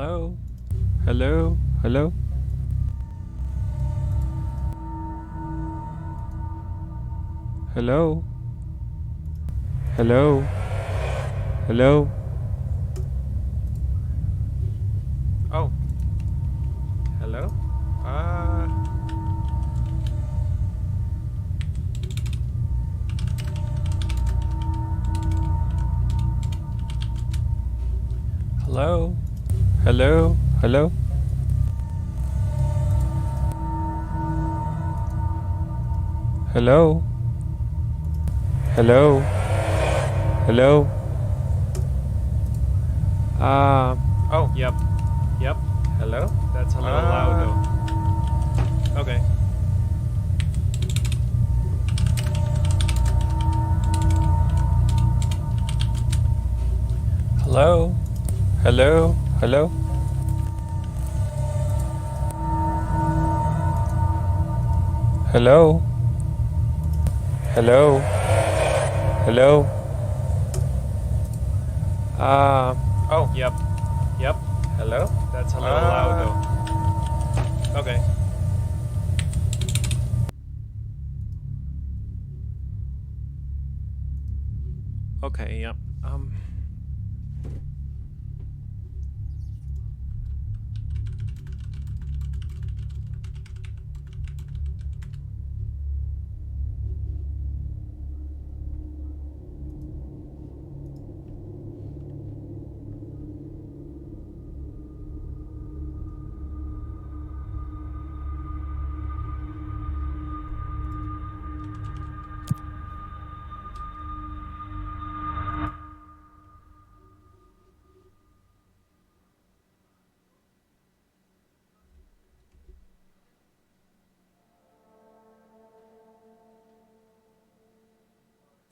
Hello? Hello? Hello? Hello? Hello? Hello? Oh. Hello? Hello? Hello? Hello? Hello? Hello? Hello? Oh. Yep. Yep. Hello? That's a little loud though. Okay. Hello? Hello? Hello? Hello? Hello? Hello? Oh. Yep. Yep. Hello? That's a little loud though. Okay. Okay, yep.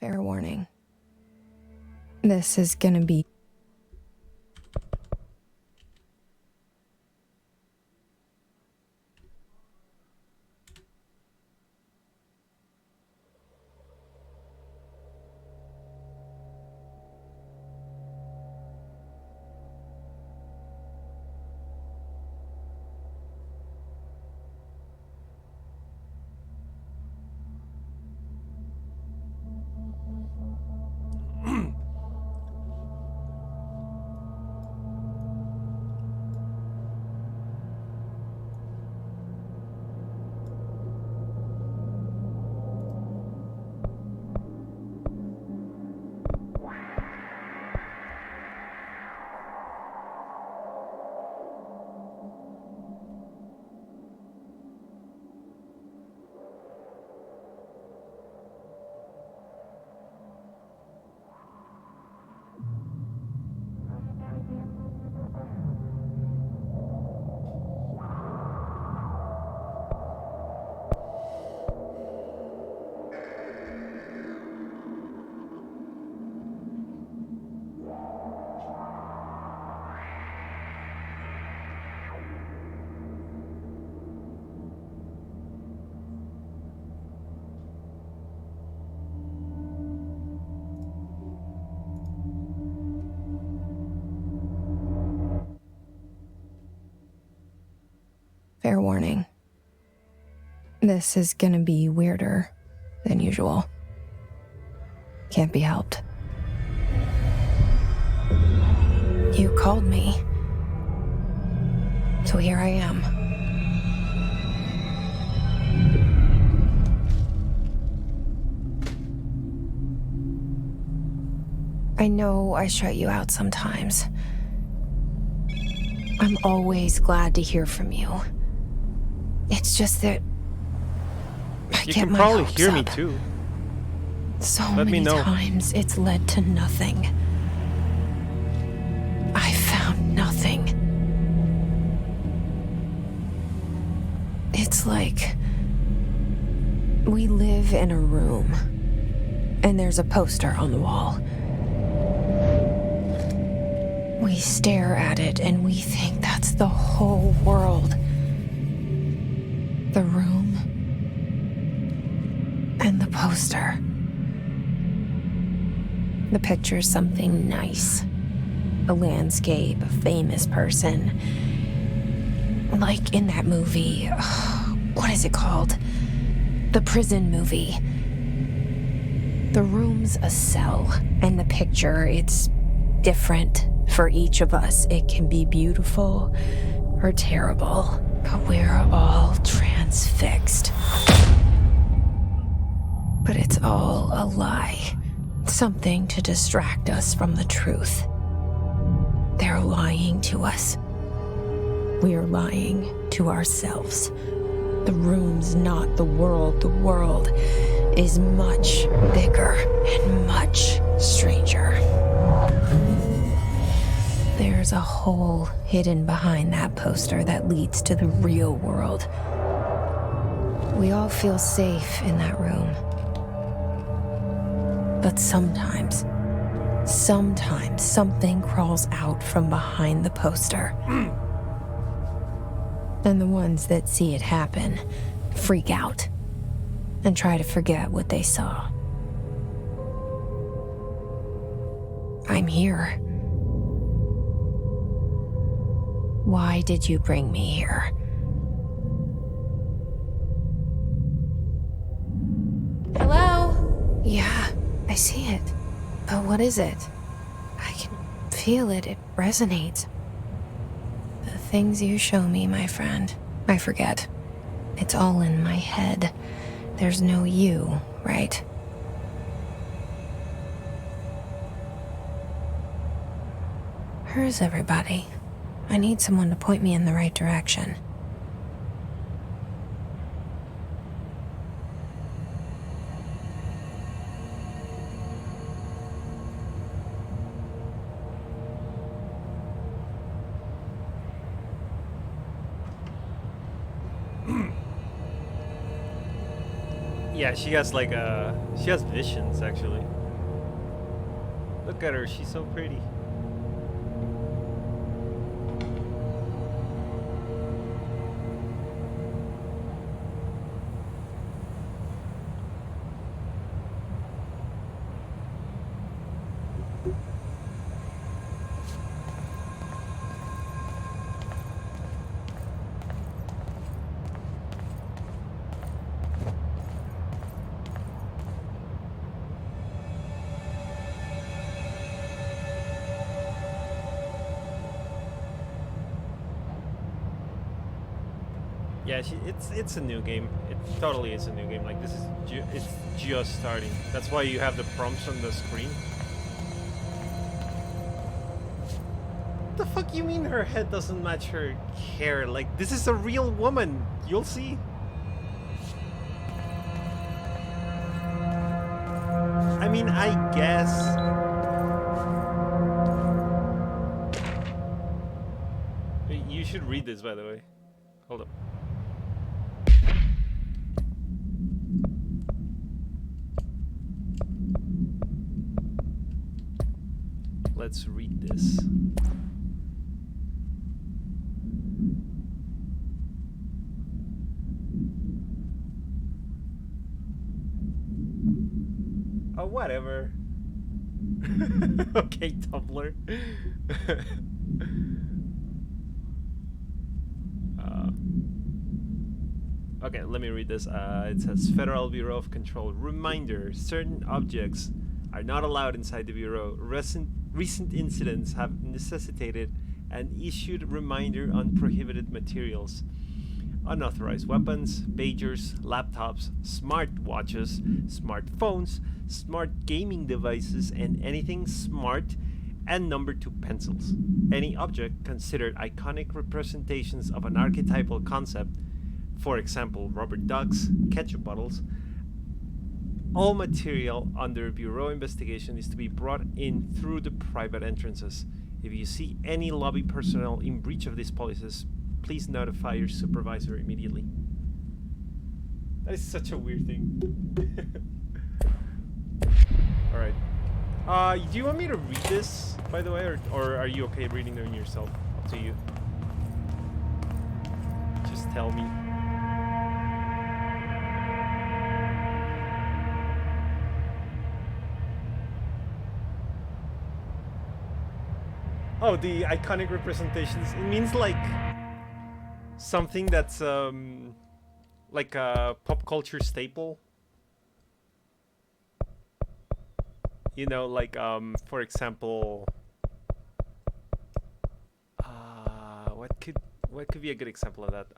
Fair warning. This is gonna be... Fair warning. This is gonna be weirder than usual. Can't be helped. You called me. So here I am. I know I shut you out sometimes. I'm always glad to hear from you. It's just that I You get can my probably hopes hear me up. too. So Let me many know. times it's led to nothing. I found nothing. It's like we live in a room and there's a poster on the wall. We stare at it and we think that's the whole world. The room and the poster. The picture's something nice. a landscape, a famous person. Like in that movie, what is it called? The prison movie. The room's a cell, and the picture, it's different for each of us. It can be beautiful or terrible, but we're all transfixed. But it's all a lie. Something to distract us from the truth. They're lying to us. We're lying to ourselves. The room's not the world. The world is much bigger and much stranger. There's a hole hidden behind that poster that leads to the real world. We all feel safe in that room. But sometimes something crawls out from behind the poster. And the ones that see it happen freak out and try to forget what they saw. I'm here. Why did you bring me here? Hello? Yeah, I see it. But what is it? I can feel it. It resonates. The things you show me, my friend, I forget. It's all in my head. There's no you, right? Where's everybody? I need someone to point me in the right direction. Yeah, she has like she has visions actually. Look at her, she's so pretty. Yeah, it's a new game. It totally is a new game. Like this is it's just starting. That's why you have the prompts on the screen. What the fuck you mean her head doesn't match her hair? Like this is a real woman. You'll see. I mean, I guess. You should read this, by the way. Hold up. Let's read this. Oh, whatever. Okay, Tumblr. Okay, let me read this. It says, Federal Bureau of Control. Reminder, certain objects are not allowed inside the Bureau. Recent incidents have necessitated an issued reminder on prohibited materials. Unauthorized weapons, pagers, laptops, smartwatches, smartphones, smart gaming devices, and anything smart, and number 2 pencils. Any object considered iconic representations of an archetypal concept, for example, rubber ducks, ketchup bottles. All material under Bureau investigation is to be brought in through the private entrances. If you see any lobby personnel in breach of these policies, please notify your supervisor immediately. That is such a weird thing. Alright. Do you want me to read this, by the way, or are you okay reading them yourself? Up to you. Just tell me. Oh, the iconic representations. It means like something that's like a pop culture staple. You know, like for example, what could be a good example of that?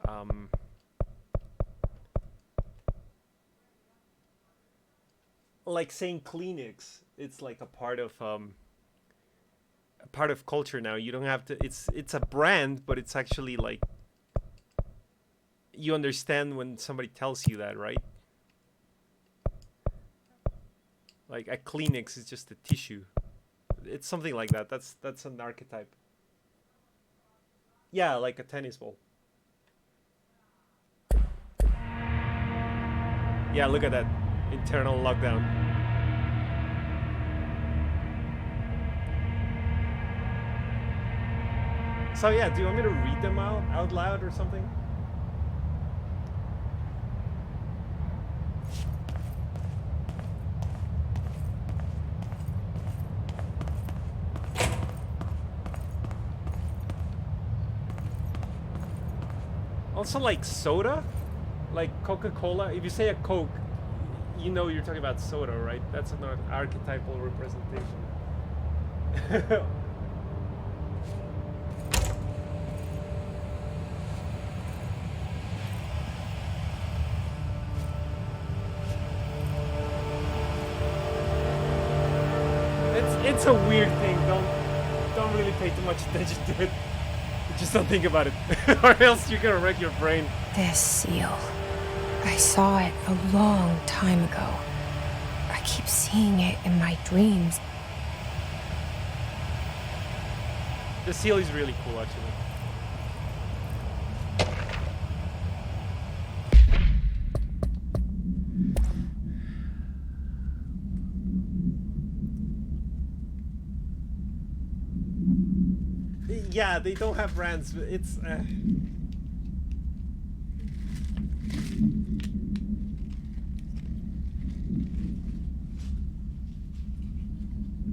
Like saying Kleenex, it's like a part of culture now. You don't have to. It's a brand, but it's actually like you understand when somebody tells you that, right? Like a Kleenex is just a tissue. It's something like that. That's an archetype. Yeah, like a tennis ball. Yeah, look at that. Internal lockdown. So yeah, do you want me to read them out loud or something? Also, like soda, like Coca-Cola. If you say a Coke, you know you're talking about soda, right? That's an archetypal representation. It's a weird thing. Don't really pay too much attention to it. Just don't think about it, or else you're gonna wreck your brain. This seal. I saw it a long time ago. I keep seeing it in my dreams. The seal is really cool, actually. Yeah, they don't have brands, but it's...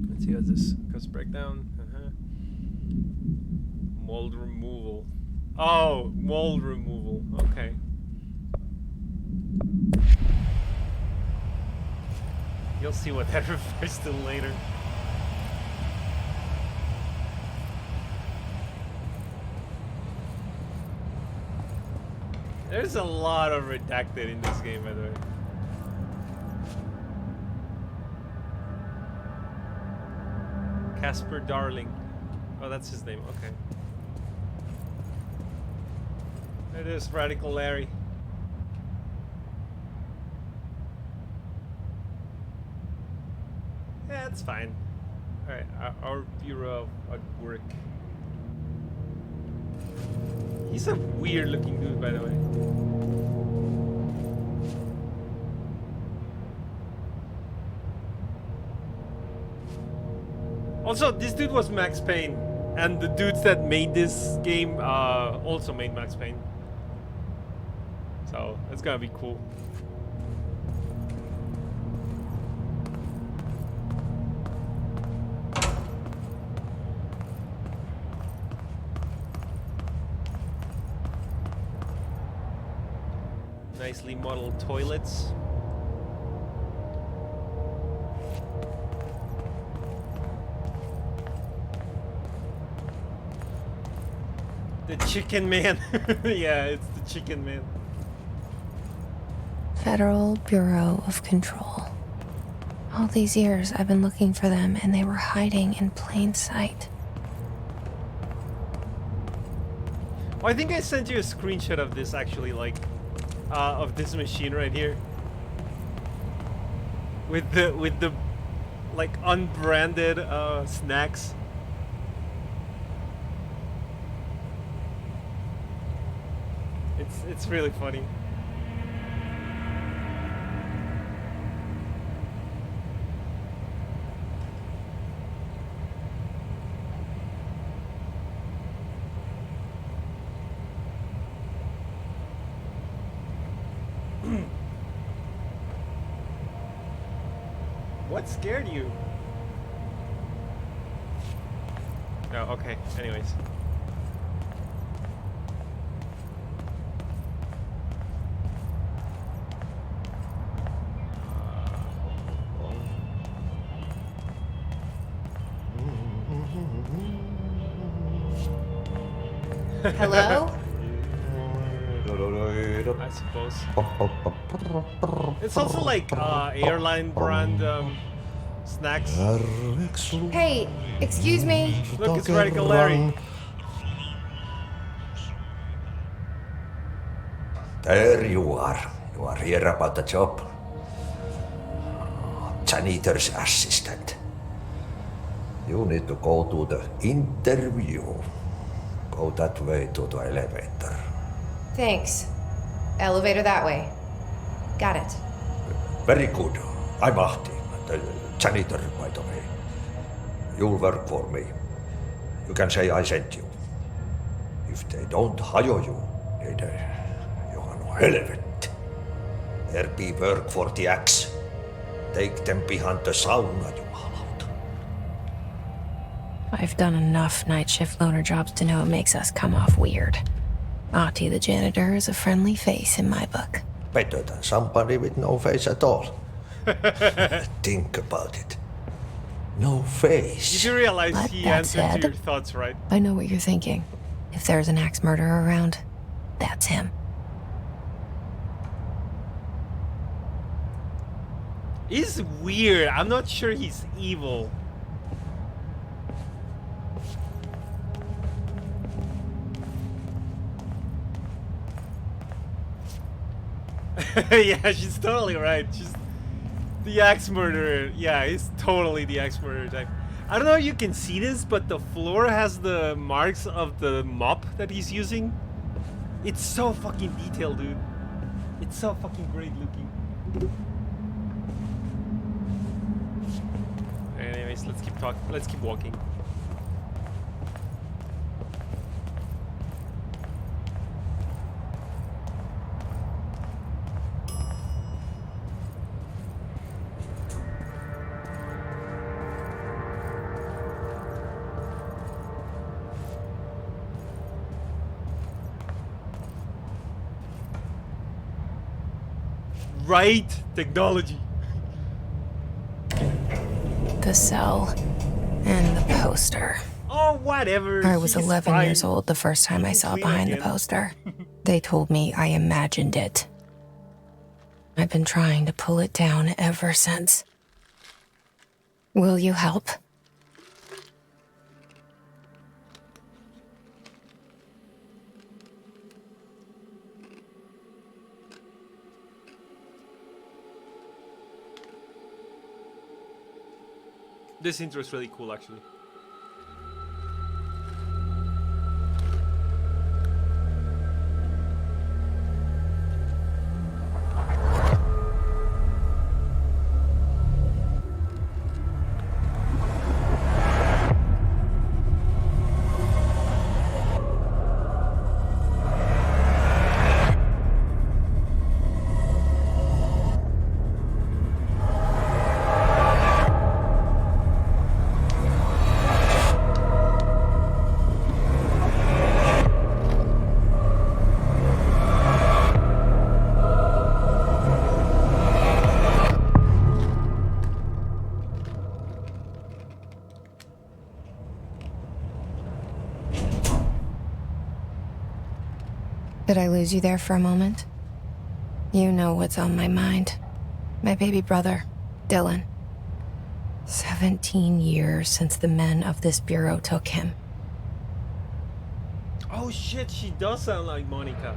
Let's see how this goes breakdown. Mold removal. Oh, mold removal. Okay. You'll see what that refers to later. There's a lot of redacted in this game, by the way. Casper Darling. Oh, that's his name. Okay. It is Radical Larry. Yeah, it's fine. Alright, our Bureau at work. He's a weird looking dude, by the way. Also, this dude was Max Payne, and the dudes that made this game also made Max Payne. So, that's gonna be cool. Nicely modeled toilets. The Chicken Man. Yeah, it's the Chicken Man. Federal Bureau of Control. All these years I've been looking for them and they were hiding in plain sight. Oh, I think I sent you a screenshot of this actually, like, of this machine right here. With the like unbranded snacks. It's really funny. What scared you? Oh, okay. Anyways. Hello? I suppose. It's also like airline brand snacks. Hey, excuse me. Look, it's Radical Larry. There you are. You are here about the job. Janitor's assistant. You need to go to the interview. Go that way to the elevator. Thanks. Elevator that way. Got it. Very good. I'm Ahti, the janitor, by the way. You'll work for me. You can say I sent you. If they don't hire you, then you are no helvet. There be work for the axe. Take them behind the sauna, you hallout. I've done enough night shift loner jobs to know it makes us come off weird. Ahti the janitor is a friendly face in my book. Better than somebody with no face at all. Think about it. No face. Did you realize But he that answered said- to your thoughts, right? I know what you're thinking. If there's an axe murderer around, that's him. He's weird. I'm not sure he's evil. Yeah, she's totally right. She's the axe murderer. Yeah, he's totally the axe murderer type. I don't know if you can see this, but the floor has the marks of the mop that he's using. It's so fucking detailed, dude. It's so fucking great looking. Anyways, let's keep talking. Let's keep walking. Right technology. The cell and the poster. Oh, whatever. I was he's 11 fine. years old the first time I saw Clean behind the again. poster. They told me I imagined it. I've been trying to pull it down ever since. Will you help? This intro is really cool, actually. Did I lose you there for a moment? You know what's on my mind. My baby brother, Dylan. 17 years since the men of this bureau took him. Oh shit, she does sound like Monica.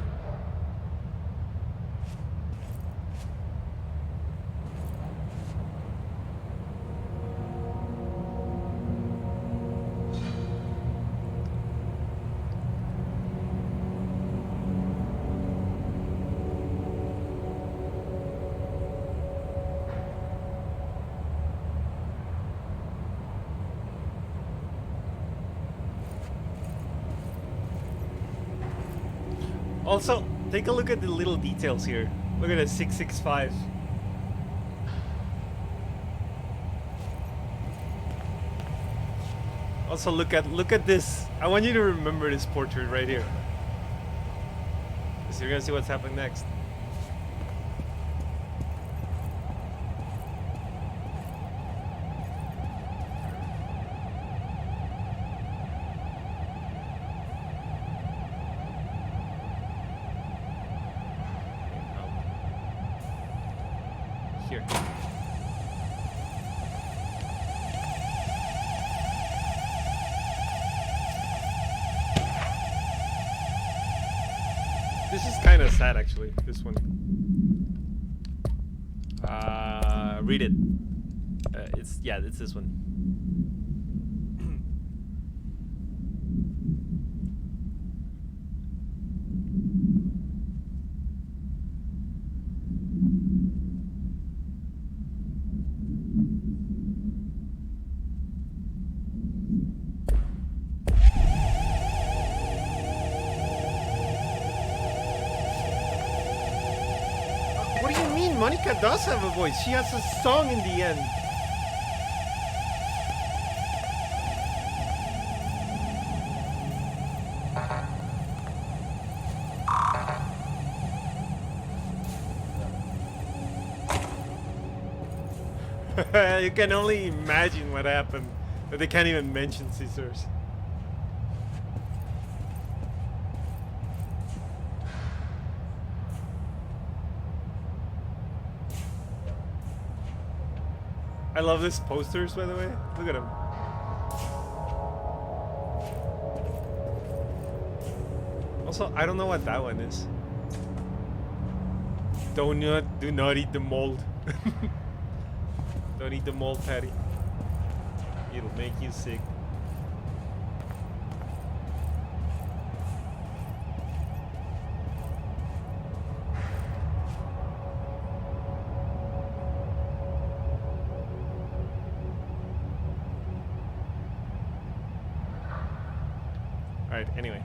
Also, take a look at the little details here. Look at the 665. Also, look at this. I want you to remember this portrait right here. Because you're gonna see what's happening next. Here. This is kind of sad, actually. This one. Read it. It's this one. What do you mean? Monica does have a voice. She has a song in the end. You can only imagine what happened. But they can't even mention Caesars. I love these posters, by the way. Look at them. Also, I don't know what that one is. Do not eat the mold. Don't eat the mold, Patty. It'll make you sick. Alright, anyway.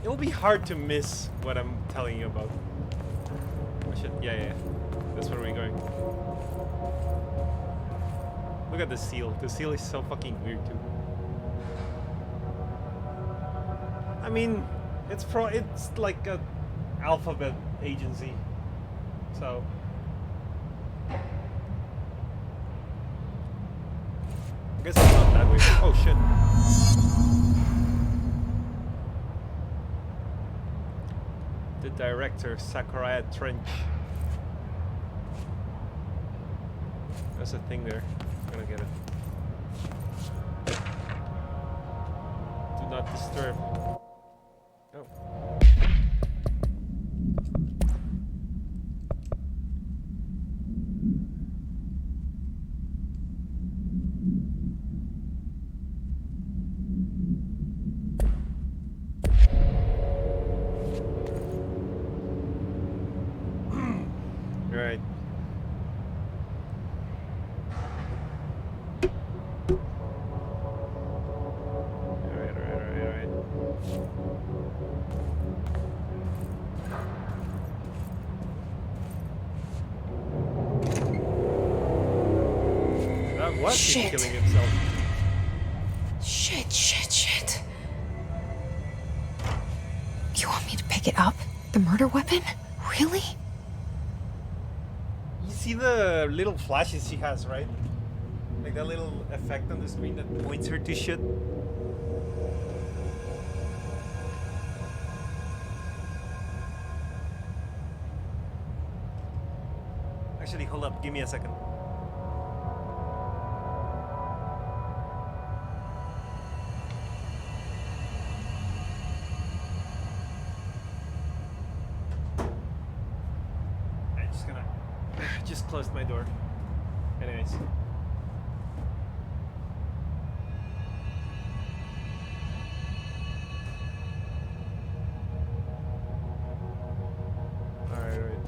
It'll be hard to miss what I'm telling you about. Oh shit, yeah. That's where we're going. Look at the seal. The seal is so fucking weird too. I mean, it's like a alphabet agency. So I guess it's not that way. Oh shit. The director, Zachariah Trench. There's a thing there. I'm gonna get it. Do not disturb. Oh. Right. Alright. That was him Shit. killing himself. Shit. You want me to pick it up? The murder weapon? Really? You see the little flashes she has, right? Like that little effect on the screen that points her to shit. Actually, hold up. Give me a second. Just closed my door. Anyways. Alright.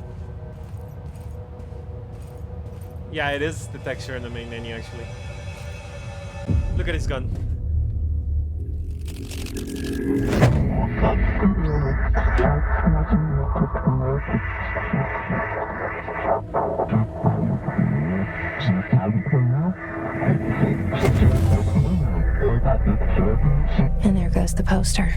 Yeah, it is the texture in the main menu actually. Look at his gun. says the poster.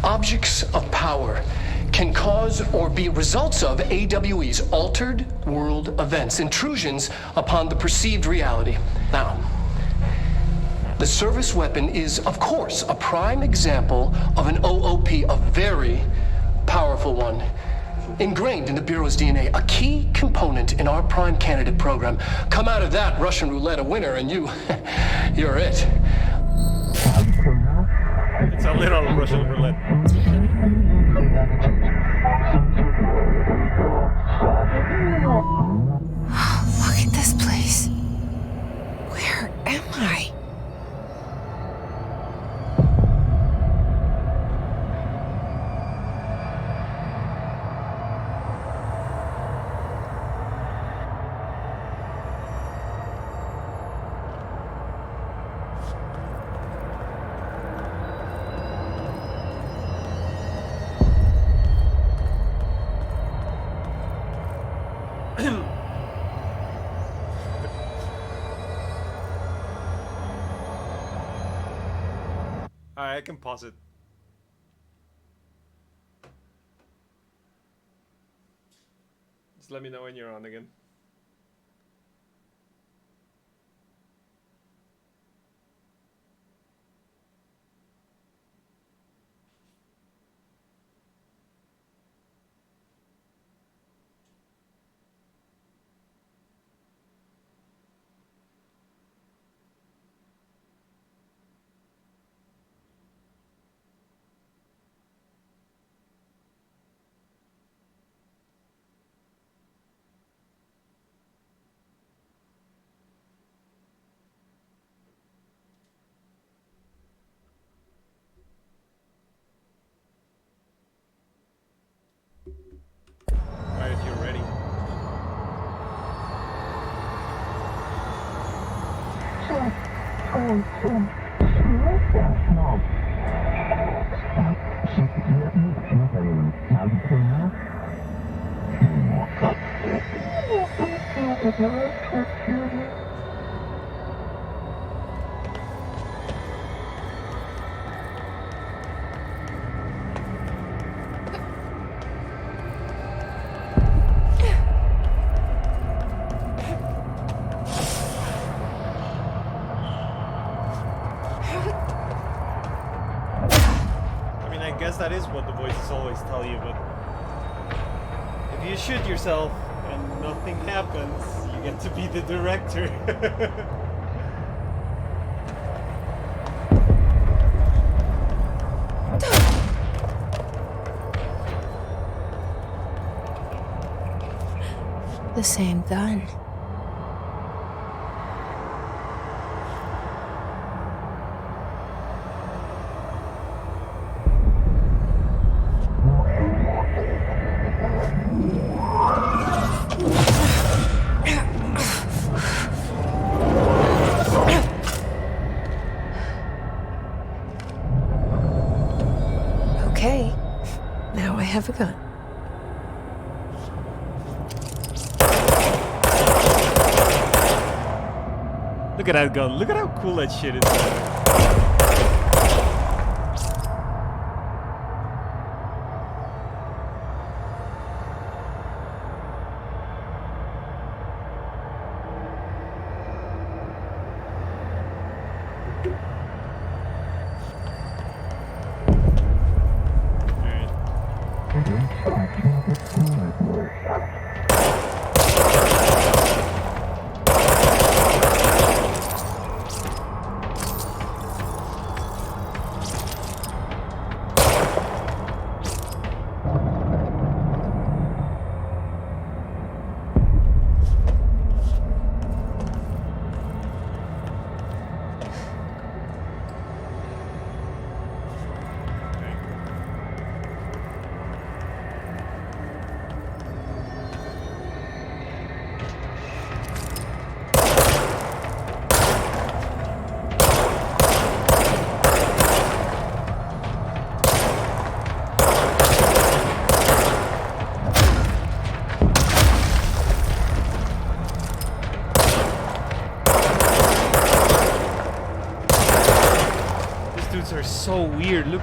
Objects of power can cause or be results of AWE's altered world events, intrusions upon the perceived reality. Now, the service weapon is, of course, a prime example of an OOP, a very powerful one. Ingrained in the Bureau's DNA, a key component in our prime candidate program. Come out of that Russian roulette a winner and you're it. It's a little Russian roulette. Look at this place. Where am I? Alright, I can pause it. Just let me know when you're on again. Alright, if you're ready. I guess that is what the voices always tell you, but if you shoot yourself and nothing happens, you get to be the director. The same gun. Okay, now I have a gun. Look at that gun. Look at how cool that shit is.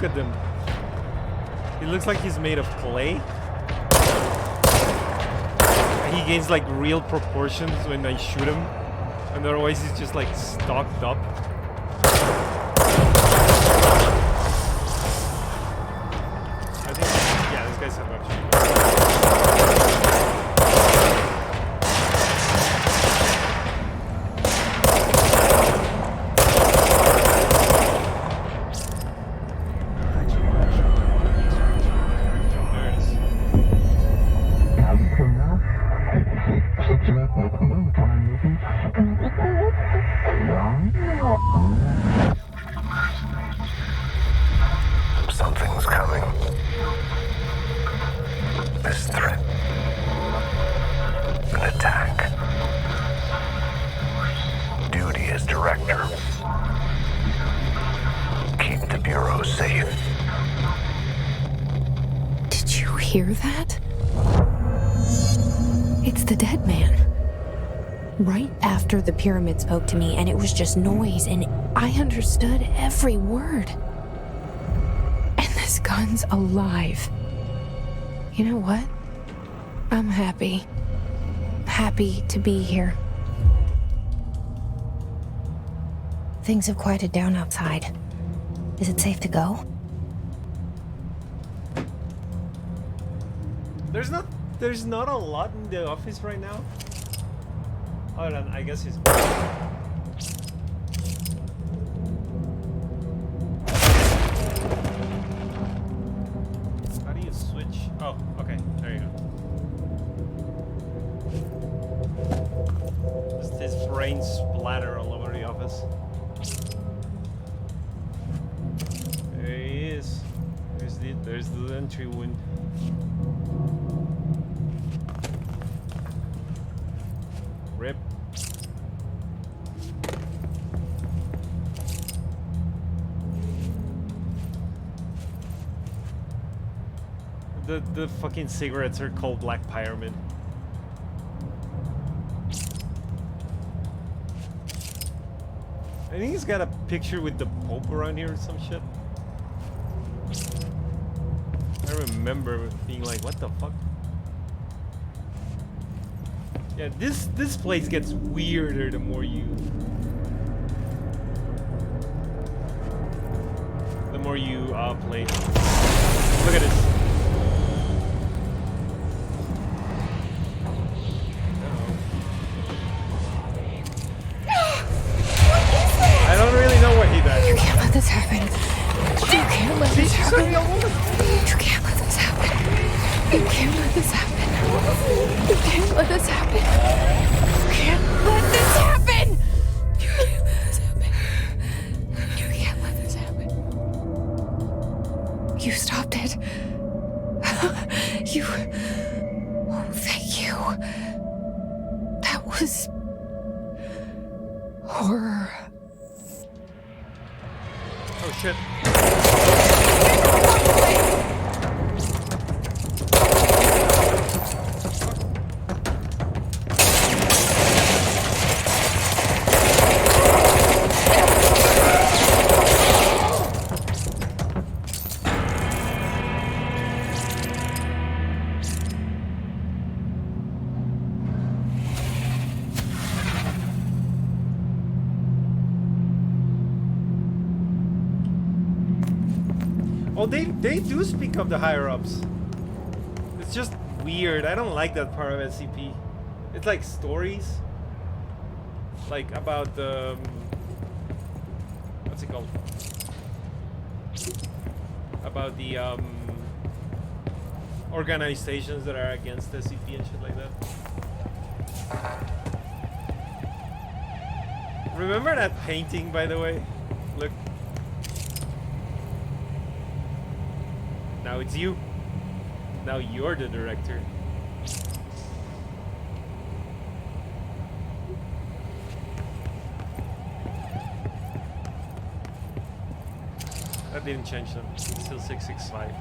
Look at him. He looks like he's made of clay. He gains like real proportions when I shoot him. And otherwise he's just like stocked up. I think, yeah, this guy's about to. Something's coming. This threat. An attack. Duty as director. Keep the Bureau safe. Did you hear that? It's the dead man. Right after the pyramid spoke to me, and it was just noise, and I understood every word. And this gun's alive. You know what? I'm happy. Happy to be here. Things have quieted down outside. Is it safe to go? There's not a lot in the office right now. Hold on, I guess he's. How do you switch? Oh, okay, there you go. Just his brain splatter all over the office. There he is. There's the entry wound. Rip. The fucking cigarettes are called Black Pyramid. I think he's got a picture with the Pope around here or some shit. I remember being like, what the fuck? Yeah, this place gets weirder the more you play. Look at this. I don't really know what he does. You can't let this happen. You can't let this happen. You can't let this happen. You can't let this happen. You can't let this happen. You can't let this happen. You can't let this happen. You can't let this happen. You stopped it. You. Oh, thank you. That was horror. Oh shit. Oh, they do speak of the higher-ups. It's just weird. I don't like that part of SCP. It's like stories. Like about the... what's it called? About the organizations that are against SCP and shit like that. Remember that painting, by the way? Look. Now it's you. Now you're the director. That didn't change them. It's still 665.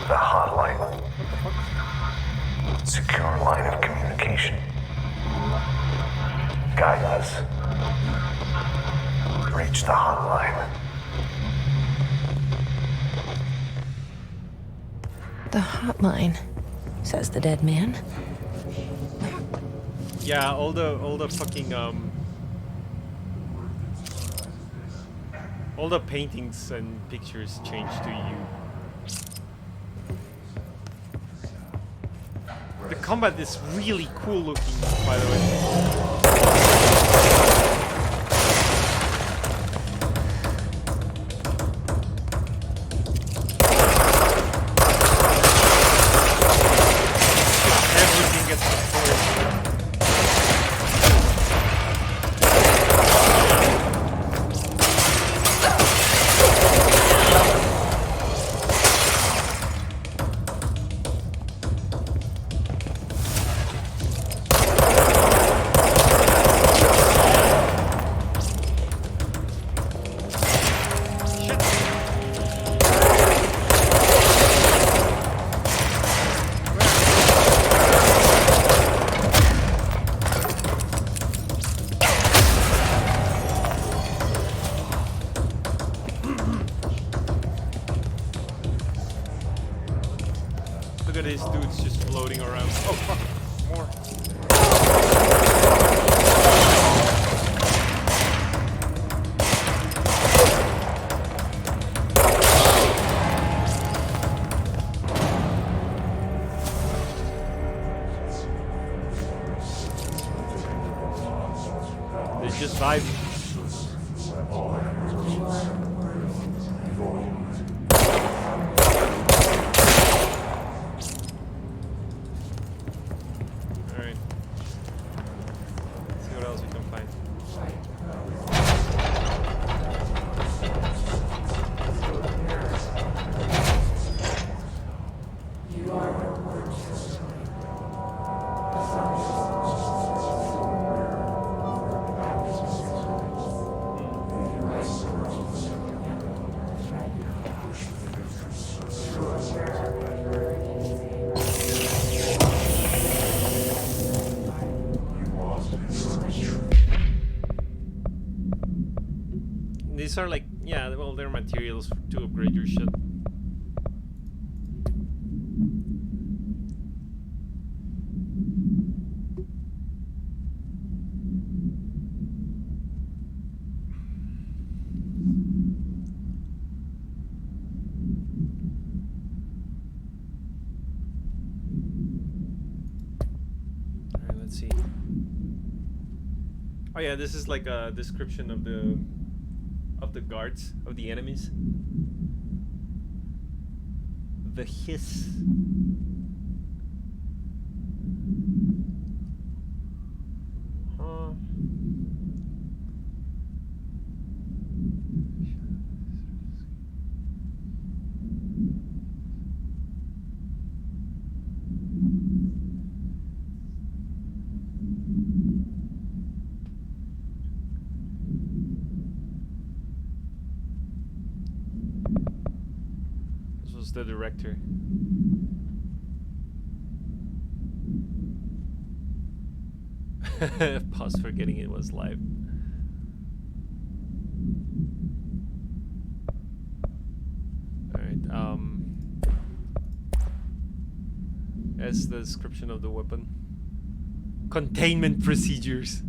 The hotline. Secure line of communication. guide us. Reach the hotline. The hotline, says the dead man. Yeah, all the fucking all the paintings and pictures change to you. The combat is really cool looking, by the way. Everything gets destroyed. Look at these dudes just floating around. Oh fuck, more. They just vibe. Alright. See what else we can find. These are like, yeah, well, they're materials to upgrade your shit. Alright, let's see. Oh yeah, this is like a description of the guards, of the enemies. The hiss. Huh. This was the director. Pause forgetting it was live. Alright, that's the description of the weapon. Containment procedures.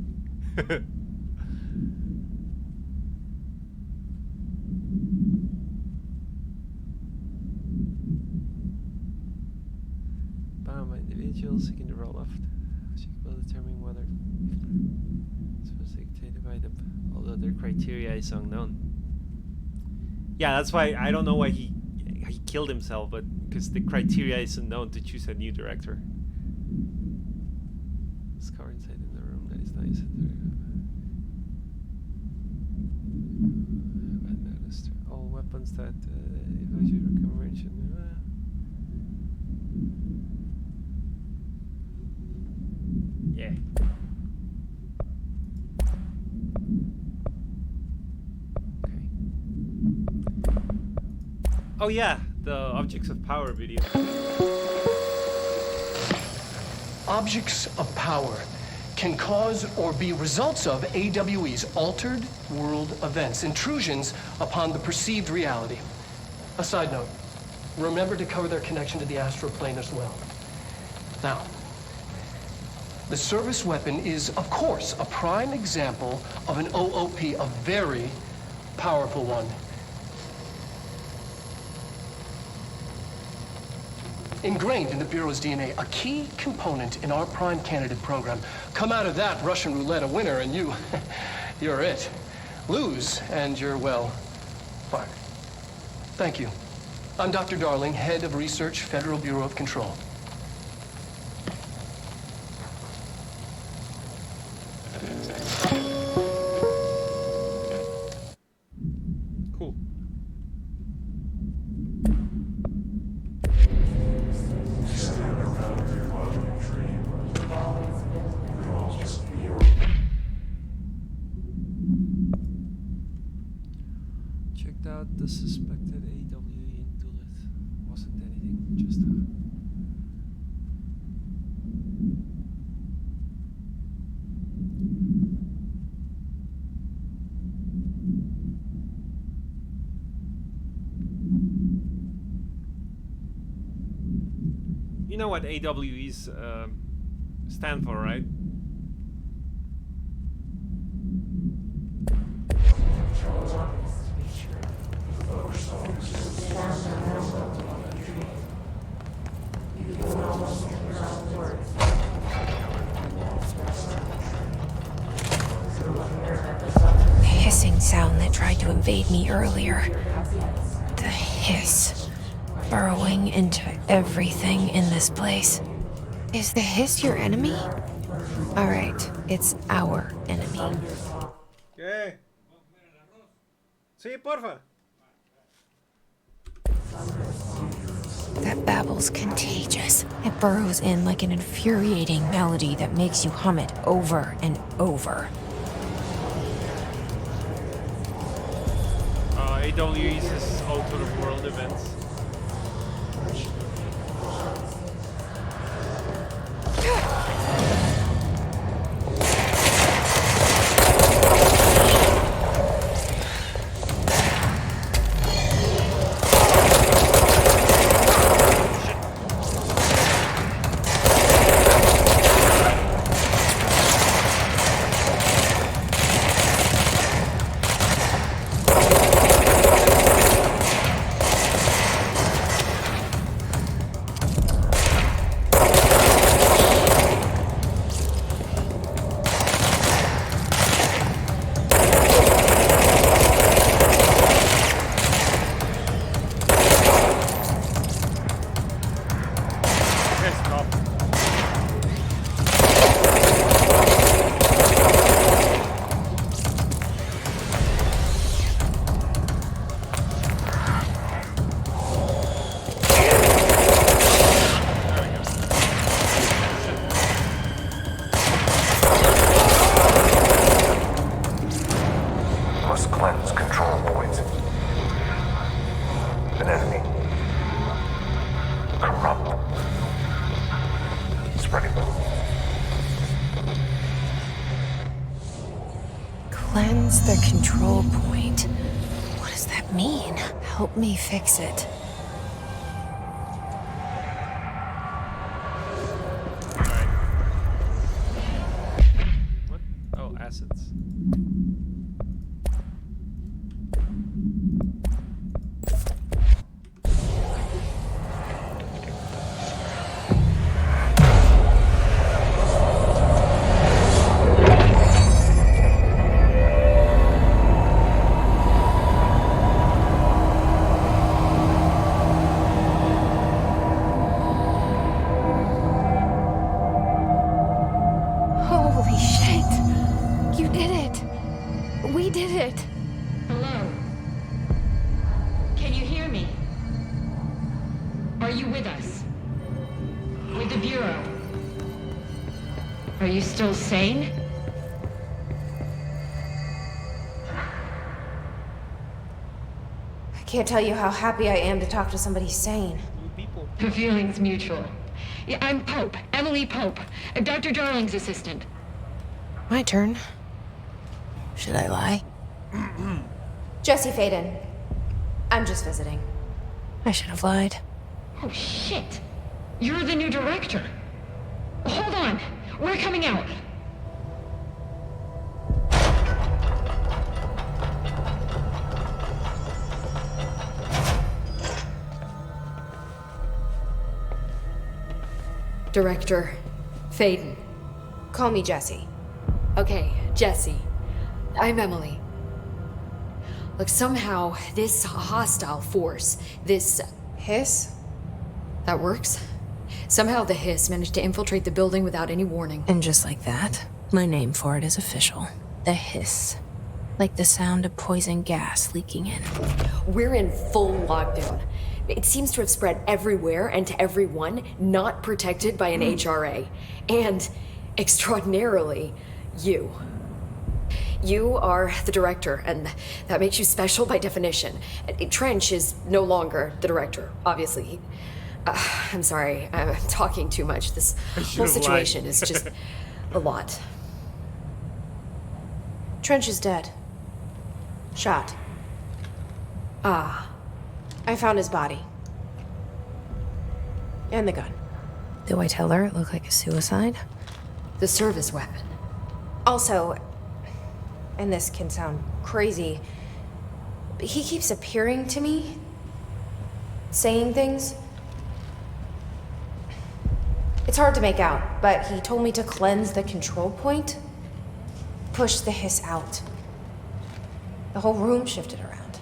Bound by individuals seeking to roll left. She will determine whether it's dictated by them, although their criteria is unknown. Yeah, that's why I don't know why he killed himself, but because the criteria is unknown to choose a new director. This car inside in the room that is nice. All weapons that if I should recommend. Yeah. Okay. Oh yeah, the Objects of Power video. Objects of power can cause or be results of AWE's altered world events, intrusions upon the perceived reality. A side note, remember to cover their connection to the astral plane as well. Now, the service weapon is, of course, a prime example of an OOP, a very powerful one. Ingrained in the Bureau's DNA, a key component in our prime candidate program. Come out of that Russian roulette a winner and you're it. Lose and you're, well, fired. Thank you. I'm Dr. Darling, Head of Research, Federal Bureau of Control. Cool. Checked out the suspected AWE in Duluth. Wasn't anything, just You know what AWEs stand for, right? The hissing sound that tried to invade me earlier. The hiss. Burrowing into everything in this place. Is the hiss your enemy? Alright, it's our enemy. ¿Qué? Sí, porfa. That babble's contagious. It burrows in like an infuriating melody that makes you hum it over and over. AWEs is altered world events. Cleanse the control point. What does that mean? Help me fix it. What? Oh, assets. Holy shit! You did it! We did it! Hello? Can you hear me? Are you with us? With the Bureau? Are you still sane? I can't tell you how happy I am to talk to somebody sane. People. The feeling's mutual. Yeah, I'm Pope, Emily Pope, Dr. Darling's assistant. My turn. Should I lie? Jesse Faden. I'm just visiting. I should have lied. Oh, shit. You're the new director. Hold on. We're coming out. Director Faden. Call me Jesse. Okay, Jesse. I'm Emily. Look, somehow this hostile force, this Hiss? that works. Somehow the hiss managed to infiltrate the building without any warning. And just like that, my name for it is official. The hiss. Like the sound of poison gas leaking in. We're in full lockdown. It seems to have spread everywhere and to everyone not protected by an HRA. And, extraordinarily, you. You are the director, and that makes you special by definition. Trench is no longer the director, obviously. I'm sorry, I'm talking too much. This whole situation is just a lot. Trench is dead. Shot. Ah, I found his body. And the gun. Do I tell her it looked like a suicide? the service weapon. Also, and this can sound crazy, but he keeps appearing to me, saying things. It's hard to make out, but he told me to cleanse the control point, push the hiss out. The whole room shifted around.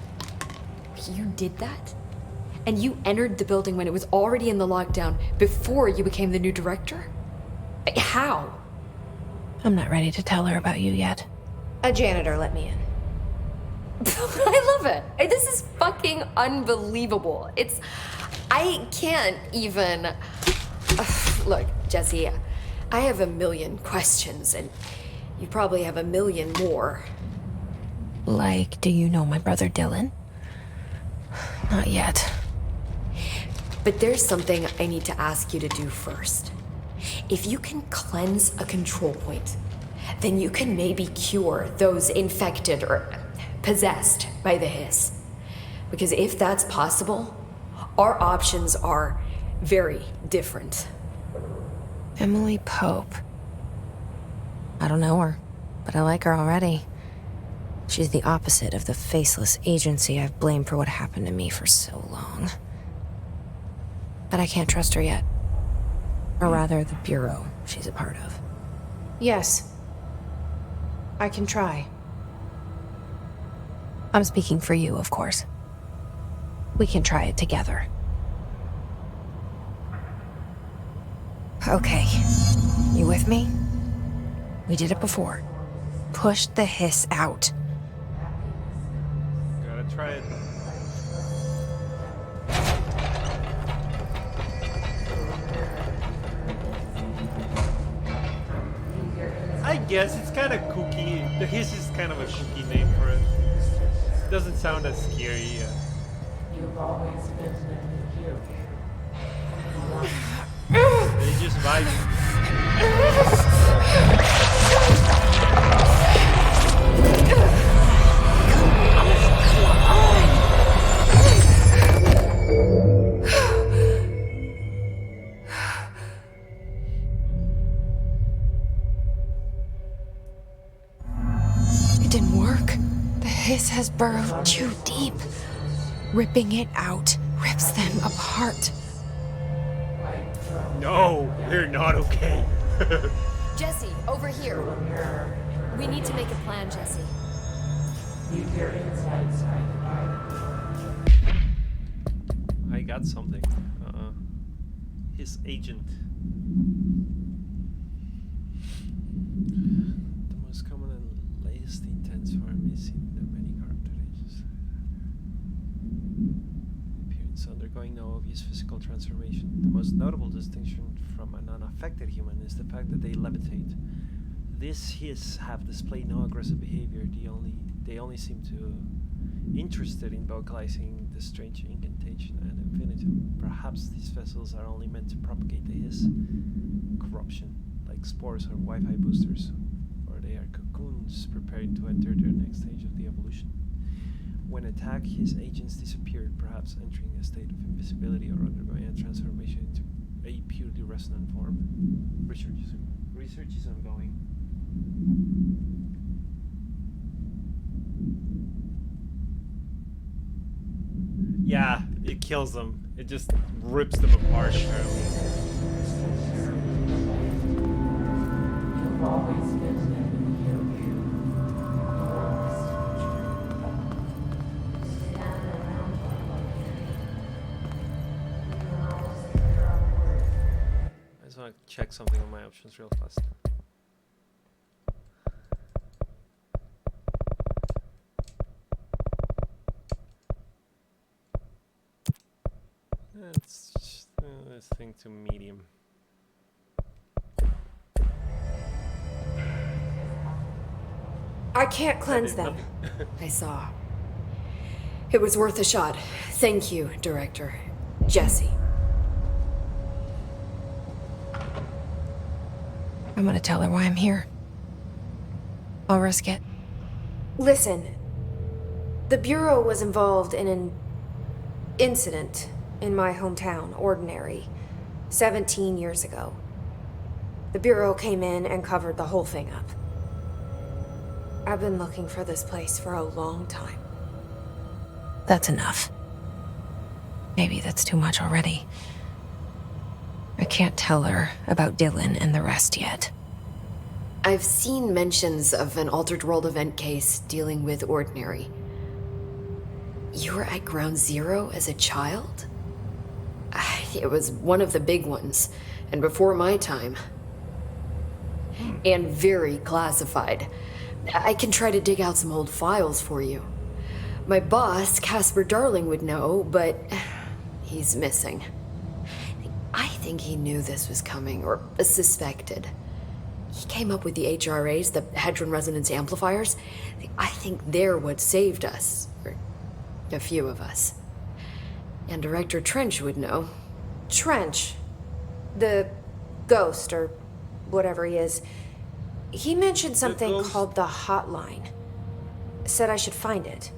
You did that? And you entered the building when it was already in the lockdown before you became the new director? How? I'm not ready to tell her about you yet. A janitor let me in. I love it. This is fucking unbelievable. I can't even... Look, Jesse, I have a million questions, and you probably have a million more. Like, do you know my brother Dylan? Not yet. But there's something I need to ask you to do first. If you can cleanse a control point, then you can maybe cure those infected or possessed by the hiss. Because if that's possible, our options are very different. Emily Pope. I don't know her, but I like her already. She's the opposite of the faceless agency I've blamed for what happened to me for so long. But I can't trust her yet. Or rather, the Bureau she's a part of. Yes. I can try. I'm speaking for you, of course. We can try it together. Okay. You with me? We did it before. Push the hiss out. Gotta try it. I guess it's kind of kooky. The hiss is kind of a kooky name for it. Doesn't sound as scary. They just vibe. It didn't work. The hiss has burrowed too deep. Ripping it out rips them apart. No, we're not okay. Jesse, over here. We need to make a plan, Jesse. I got something. His agent. The most common and least intense form is in the many cartridges. Appearance undergoing no obvious physical transformation. The most notable distinction from an unaffected human is the fact that they levitate. These hiss have displayed no aggressive behavior. They only seem to interested in vocalizing the strange incantation and infinitum. Perhaps these vessels are only meant to propagate the hiss corruption, like spores or Wi-Fi boosters, or they are cocoons, preparing to enter their next stage of the evolution. When attacked, his agents disappeared, perhaps entering a state of invisibility or undergoing a transformation into a purely resonant form. Research is ongoing. Yeah, it kills them. It just rips them apart, apparently. I just want to check something on my options real fast. Let's just, this thing to medium. I can't cleanse them. I saw. It was worth a shot. Thank you, Director. Jesse. I'm gonna tell her why I'm here. I'll risk it. Listen, the Bureau was involved in an incident in my hometown, Ordinary, 17 years ago. The Bureau came in and covered the whole thing up. I've been looking for this place for a long time. That's enough. Maybe that's too much already. I can't tell her about Dylan and the rest yet. I've seen mentions of an Altered World event case dealing with Ordinary. You were at Ground Zero as a child? It was one of the big ones, and before my time. And very classified. I can try to dig out some old files for you. My boss, Casper Darling, would know, but he's missing. I think he knew this was coming, or suspected. He came up with the HRAs, the Hadron Resonance Amplifiers. I think they're what saved us, or a few of us. And Director Trench would know. Trench, the ghost, or whatever he is, he mentioned something called the Hotline. Said I should find it.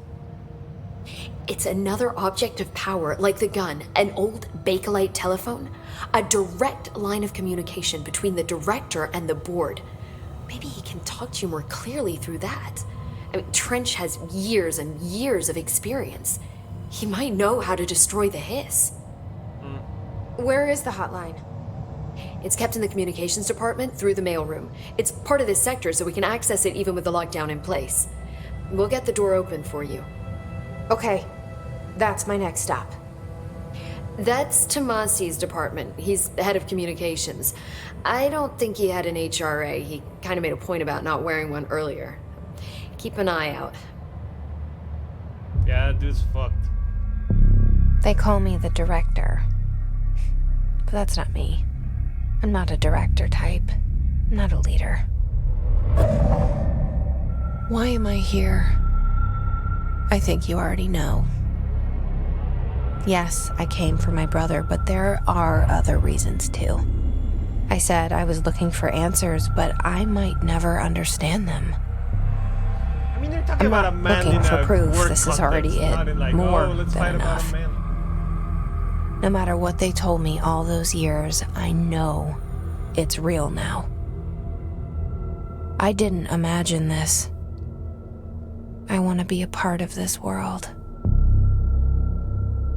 It's another object of power, like the gun, an old Bakelite telephone. A direct line of communication between the director and the board. Maybe he can talk to you more clearly through that. I mean, Trench has years and years of experience. He might know how to destroy the hiss. Where is the hotline? It's kept in the communications department through the mailroom. It's part of this sector, so we can access it even with the lockdown in place. We'll get the door open for you. Okay, that's my next stop. That's Tomasi's department. He's the head of communications. I don't think he had an HRA. He kind of made a point about not wearing one earlier. Keep an eye out. Yeah, that dude's fucked. They call me the director. But that's not me. I'm not a director type. I'm not a leader. Why am I here? I think you already know. Yes, I came for my brother, but there are other reasons too. I said I was looking for answers, but I might never understand them. I mean, they're talking I'm about not a man looking in for a proof. work This is already context, it. not in like, More oh, let's than fight enough. about a man. No matter what they told me all those years, I know it's real now. I didn't imagine this. I want to be a part of this world.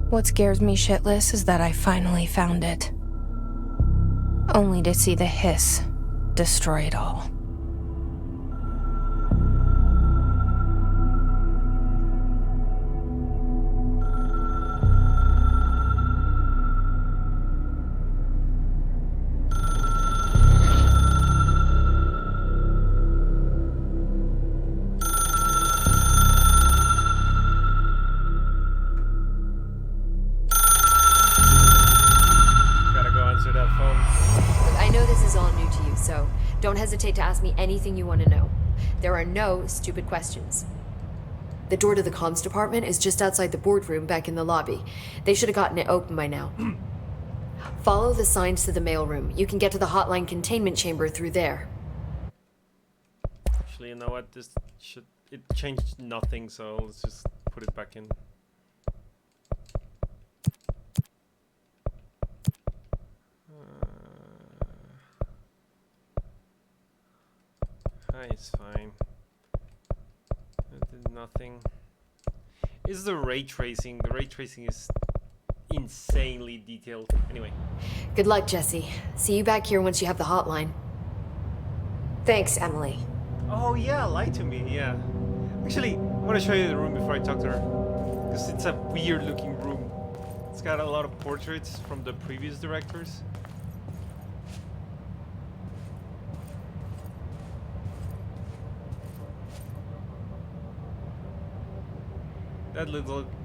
What scares me shitless is that I finally found it. Only to see the hiss destroy it all. Don't hesitate to ask me anything you want to know. There are no stupid questions. The door to the comms department is just outside the boardroom back in the lobby. They should have gotten it open by now. Follow the signs to the mailroom. You can get to the hotline containment chamber through there. Actually, know what? This should... It changed nothing, so let's just put it back in. It's fine. It did nothing. Is the ray tracing? The ray tracing is insanely detailed. Anyway. Good luck, Jesse. See you back here once you have the hotline. Thanks, Emily. Oh yeah, lie to me, yeah. Actually, I want to show you the room before I talk to her. Because it's a weird looking room. It's got a lot of portraits from the previous directors.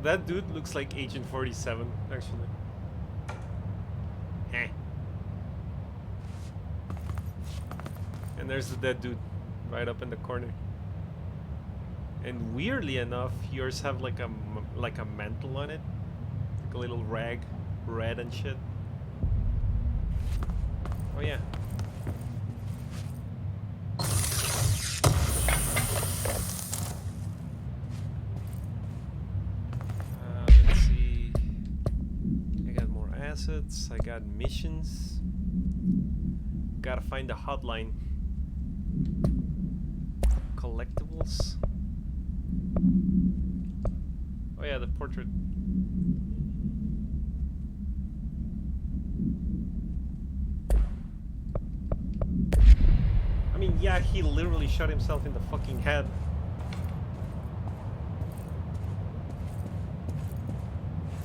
That dude looks like Agent 47, actually. Heh. And there's the dead dude right up in the corner. And weirdly enough, yours have like a mantle on it, like a little rag, red and shit. Oh yeah. Let's see. I got more assets. I got missions. Gotta find the hotline. Collectibles. Oh yeah, the portrait. I mean, yeah, he literally shot himself in the fucking head.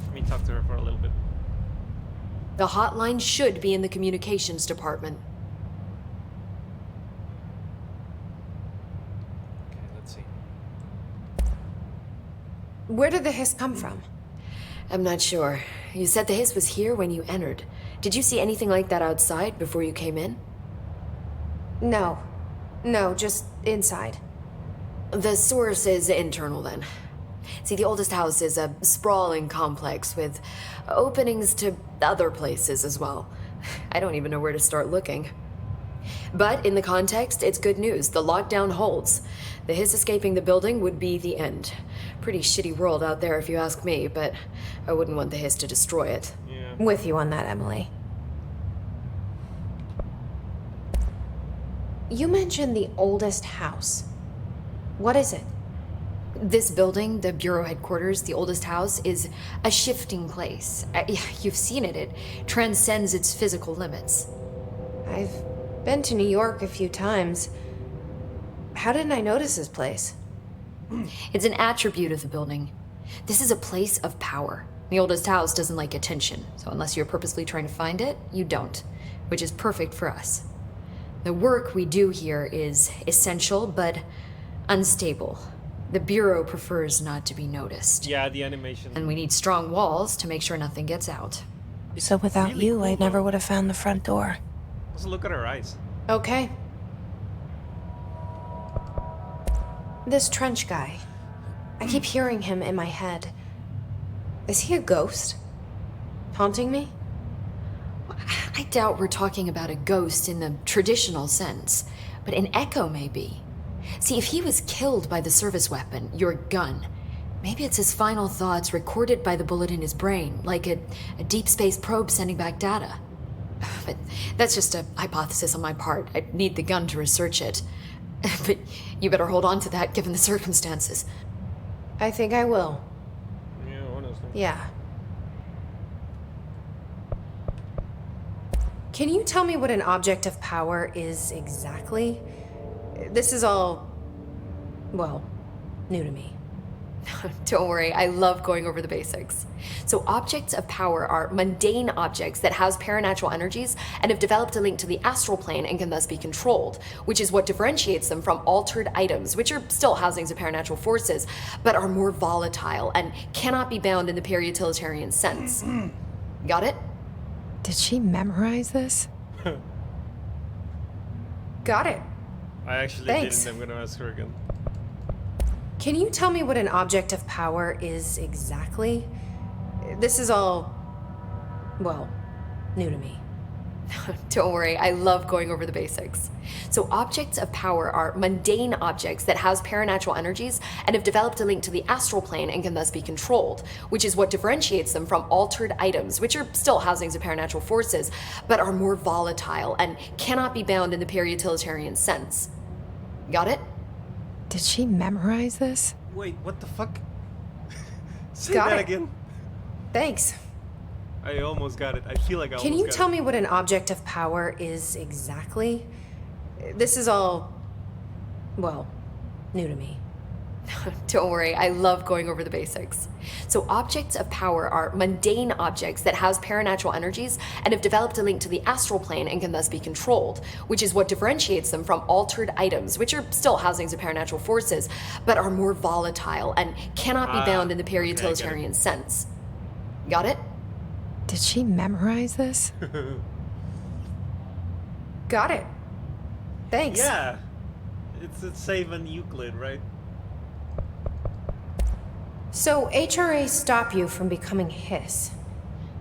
Let me talk to her for a little bit. The hotline should be in the communications department. Okay, let's see. Where did the hiss come from? I'm not sure. You said the hiss was here when you entered. Did you see anything like that outside before you came in? No. No, just inside. The source is internal then. See, the oldest house is a sprawling complex with openings to other places as well. I don't even know where to start looking. But in the context, it's good news. The lockdown holds. The hiss escaping the building would be the end. Pretty shitty world out there if you ask me, but I wouldn't want the hiss to destroy it. Yeah. With you on that, Emily. You mentioned the oldest house. What is it? This building, the Bureau headquarters, the oldest house, is a shifting place. You've seen it. It transcends its physical limits. I've been to New York a few times. How didn't I notice this place? It's an attribute of the building. This is a place of power. The oldest house doesn't like attention, so unless you're purposely trying to find it, you don't, which is perfect for us. The work we do here is essential, but unstable. The Bureau prefers not to be noticed. Yeah, the animation. And we need strong walls to make sure nothing gets out. So without really you, cool, I never though. would have found the front door. Also, look at her eyes. Okay. This Trench guy. I keep hearing him in my head. Is he a ghost? Haunting me? I doubt we're talking about a ghost in the traditional sense, but an echo maybe. See, if he was killed by the service weapon, your gun, maybe it's his final thoughts recorded by the bullet in his brain, like a deep space probe sending back data. But that's just a hypothesis on my part. I'd need the gun to research it. But you better hold on to that given the circumstances. I think I will. Yeah, honestly. Yeah. Can you tell me what an object of power is exactly? This is all, well, new to me. Don't worry, I love going over the basics. So objects of power are mundane objects that house paranatural energies and have developed a link to the astral plane and can thus be controlled, which is what differentiates them from altered items, which are still housings of paranatural forces, but are more volatile and cannot be bound in the peri-utilitarian sense. Got it? Did she memorize this? Got it. I actually Thanks. didn't. I'm gonna ask her again. Can you tell me what an object of power is exactly? This is all, well, new to me. Don't worry, I love going over the basics. So objects of power are mundane objects that house paranatural energies and have developed a link to the astral plane and can thus be controlled, which is what differentiates them from altered items, which are still housings of paranatural forces, but are more volatile and cannot be bound in the pure utilitarian sense. Got it? Did she memorize this? Wait, what the fuck? Say Got that it. again. Thanks. I almost got it. I feel like I Can almost you got tell it. me what an object of power is exactly? This is all, well, new to me. Don't worry, I love going over the basics. So objects of power are mundane objects that house paranatural energies and have developed a link to the astral plane and can thus be controlled, which is what differentiates them from altered items, which are still housings of paranatural forces, but are more volatile and cannot be bound in the pure okay, I get it. utilitarian sense. Got it? Did she memorize this? Got it. Thanks. Yeah. It's save on Euclid, right? So HRA stop you from becoming Hiss.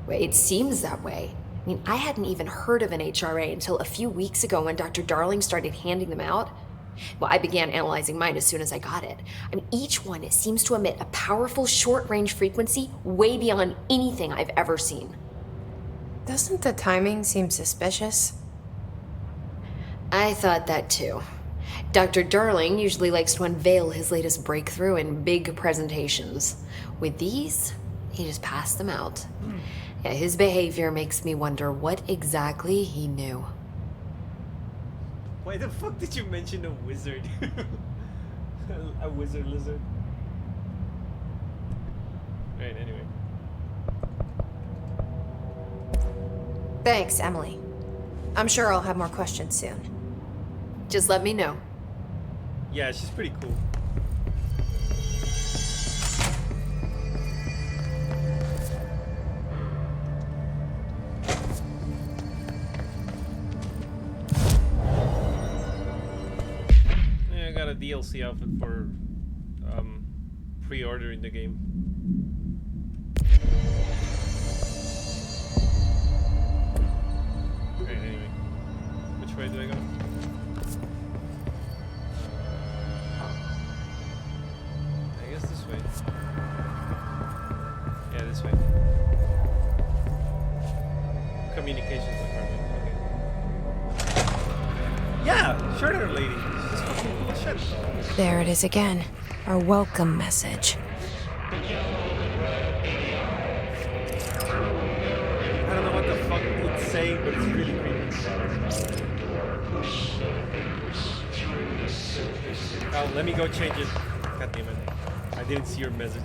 Well, it seems that way. I mean, I hadn't even heard of an HRA until a few weeks ago when Dr. Darling started handing them out. Well, I began analyzing mine as soon as I got it. I mean, each one seems to emit a powerful short-range frequency way beyond anything I've ever seen. Doesn't the timing seem suspicious? I thought that too. Dr. Darling usually likes to unveil his latest breakthrough in big presentations. With these, he just passed them out. Yeah, his behavior makes me wonder what exactly he knew. Why the fuck did you mention a wizard? A wizard lizard. Right, anyway. Thanks, Emily. I'm sure I'll have more questions soon. Just let me know. Yeah, she's pretty cool. Yeah, I got a DLC outfit for pre-ordering the game. Right, anyway. Which way do I go? I guess this way. Yeah, this way. Communications department. Okay. Yeah, short hair lady. She's fucking cool as shit. There it is again. Our welcome message. I don't know what the fuck it's saying, but it's really creepy. Oh, let me go change it. God damn it. I didn't see your message.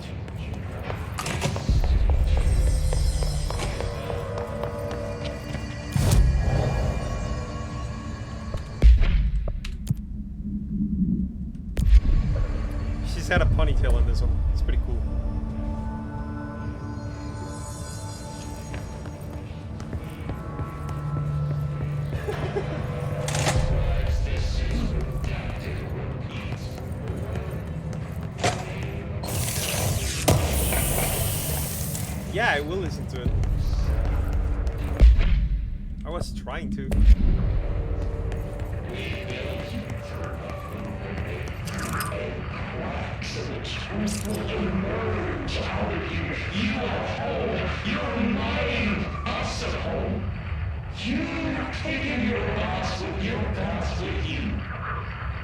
She's had a ponytail on this one. It's pretty cool. Yeah, I will listen to it. I was trying to.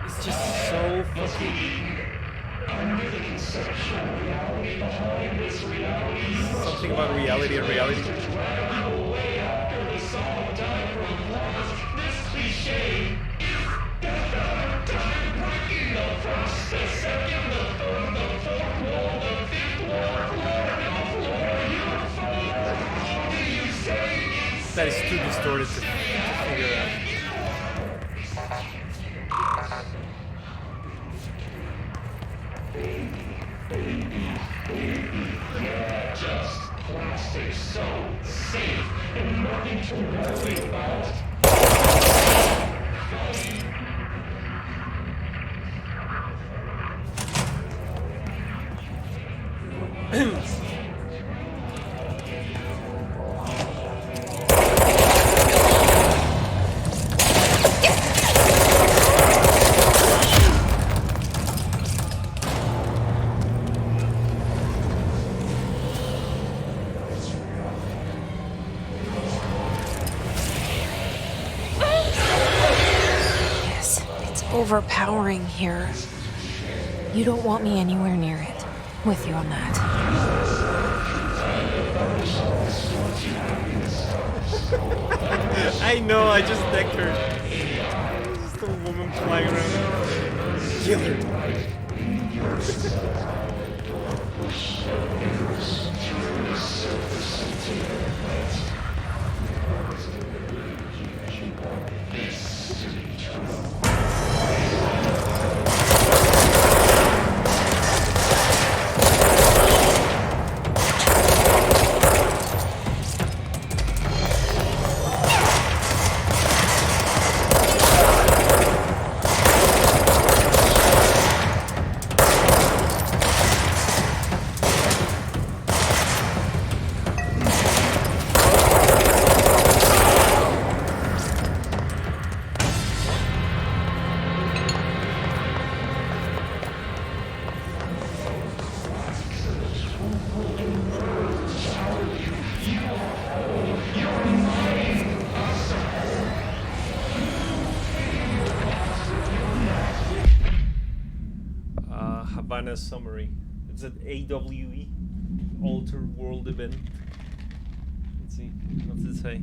It's just so fucking. Something about reality and reality. That is too distorted to figure out. overpowering here. You don't want me anywhere near it. With you on that. I know, I just decked her. Just a woman flying around. Kill her. Havana summary. It's an AWE, Alter World Event. Let's see, what's it say?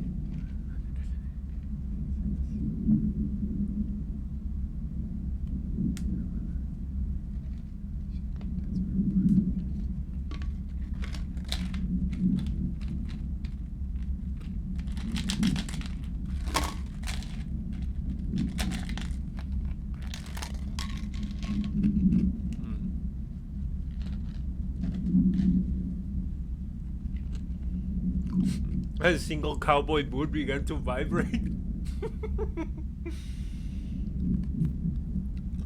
A single cowboy boot began to vibrate.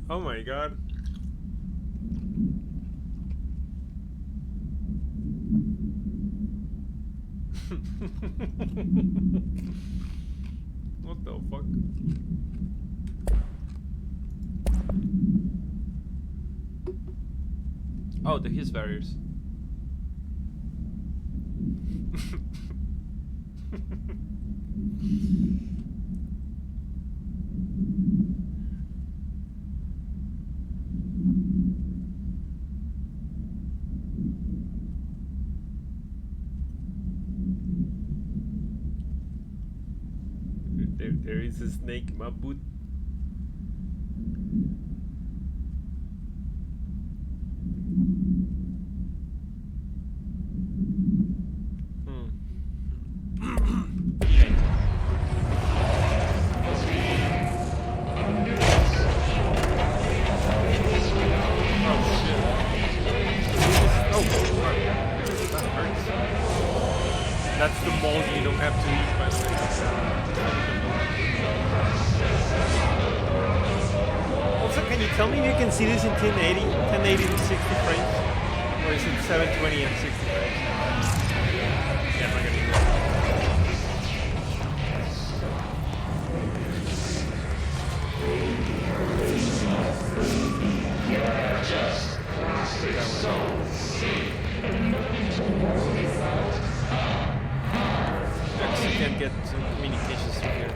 Oh my god. What the fuck? Oh, the his barriers. There is a snake in my boot. That's the mold you don't have to eat, by the way. Also, can you tell me if you can see this in 1080 to 60 frames? Or is it 720 and 60 frames? Yeah, I'm not gonna do that. You can't get some communications through here.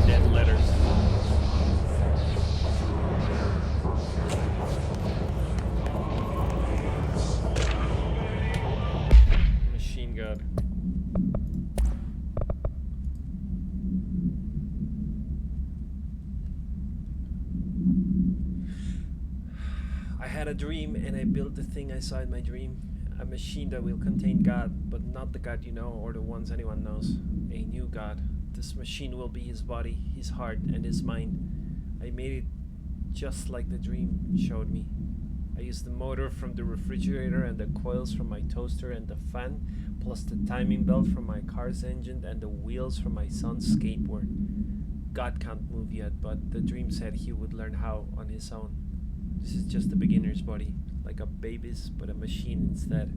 Dead letters. Machine gun. I had a dream and I built the thing I saw in my dream. A machine that will contain God, but not the God you know or the ones anyone knows. A new God. This machine will be his body, his heart, and his mind. I made it just like the dream showed me. I used the motor from the refrigerator and the coils from my toaster and the fan, plus the timing belt from my car's engine and the wheels from my son's skateboard. God can't move yet, but the dream said he would learn how on his own. This is just a beginner's body, like a baby's, but a machine instead.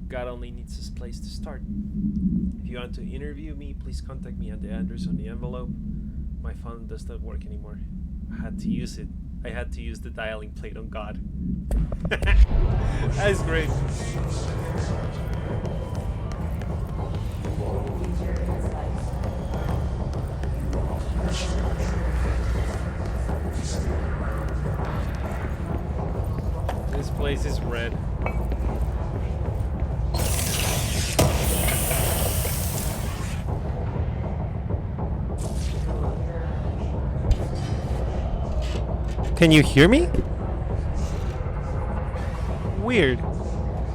God only needs this place to start. If you want to interview me, please contact me at the address on the envelope. My phone does not work anymore. I had to use it. I had to use the dialing plate on God. That is great. This place is red. Can you hear me? Weird.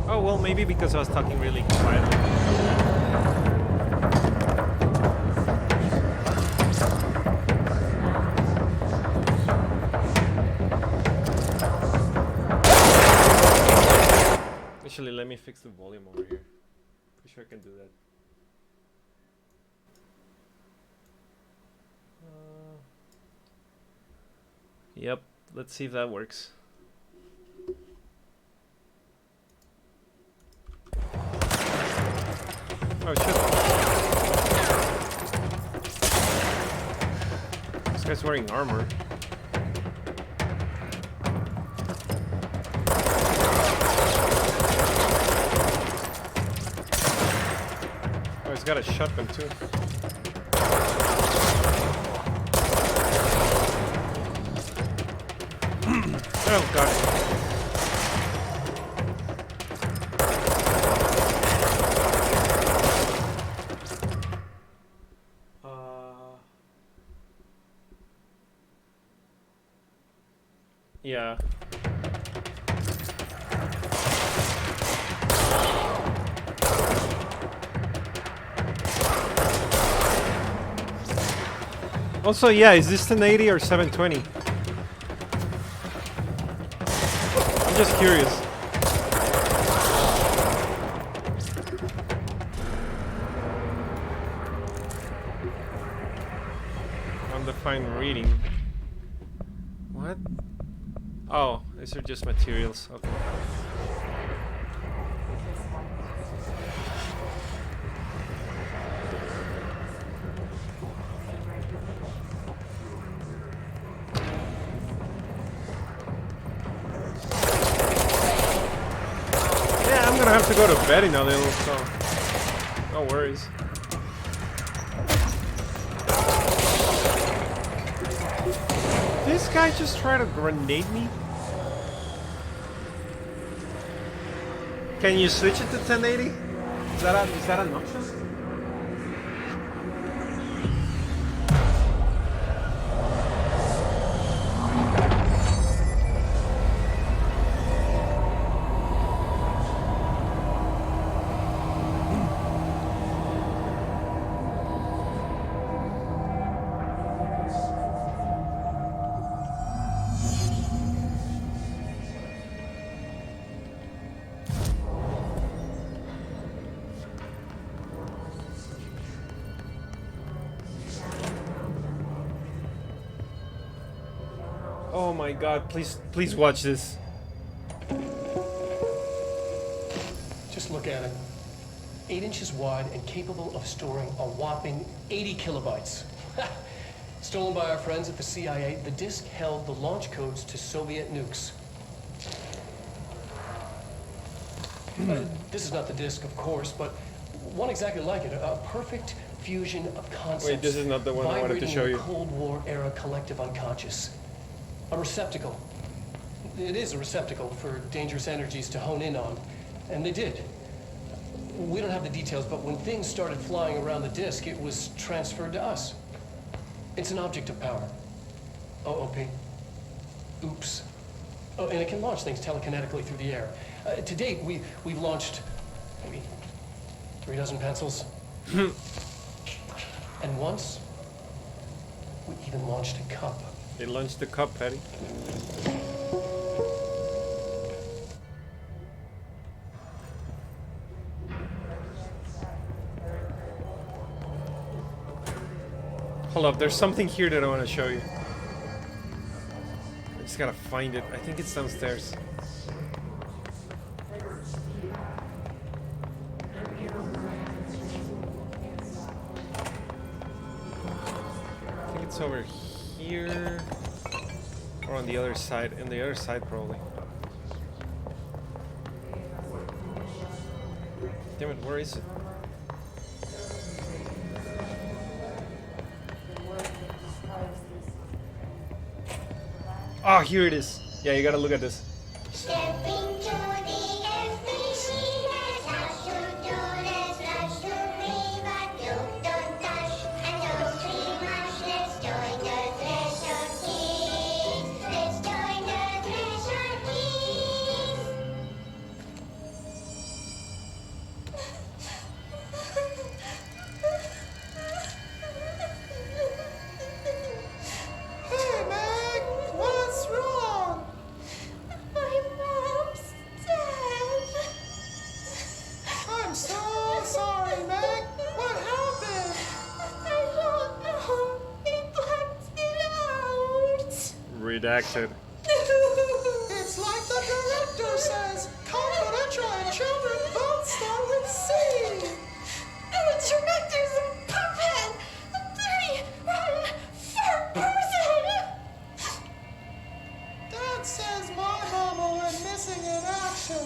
Oh, well, maybe because I was talking really quietly. Actually, let me fix the volume over here. Pretty sure I can do that. Yep, let's see if that works. Oh shit. This guy's wearing armor. Oh, he's got a shotgun too. Oh god. Yeah. Also, yeah, is this 1080 or 720? I'm just curious. Undefined reading. What? Oh, these are just materials. Okay. Yeah, I'm gonna have to go to bed in a little, so no worries. This guy just tried to grenade me? Can you switch it to 1080? Is that an option? Oh my god, please watch this. Just look at it. 8 inches wide and capable of storing a whopping 80 kilobytes. Stolen by our friends at the CIA, the disk held the launch codes to Soviet nukes. This is not the disk, of course, but one exactly like it. A perfect fusion of concepts. Wait, this is not the one I wanted to show you. Cold War era collective unconscious. A receptacle. It is a receptacle for dangerous energies to hone in on. And they did. We don't have the details, but when things started flying around the disk, it was transferred to us. It's an object of power. OOP. Oops. Oh, and it can launch things telekinetically through the air. To date, we've launched maybe 3 dozen pencils. And once, we even launched a cup. They launched the cup, Patty. Hold up, there's something here that I want to show you. I just gotta find it. I think it's downstairs. I think it's over here. Or on the other side. On the other side, probably. Damn it, where is it? Oh, here it is. Yeah, you gotta look at this. Hey, Meg! What's wrong? My mom's dead. I'm so sorry, Meg. What happened? I don't know. They blacked it out. Redacted. It's like the director says. Confidential and children both start with C. The director's a puppet. They run for person. Dad says my mama went missing in action.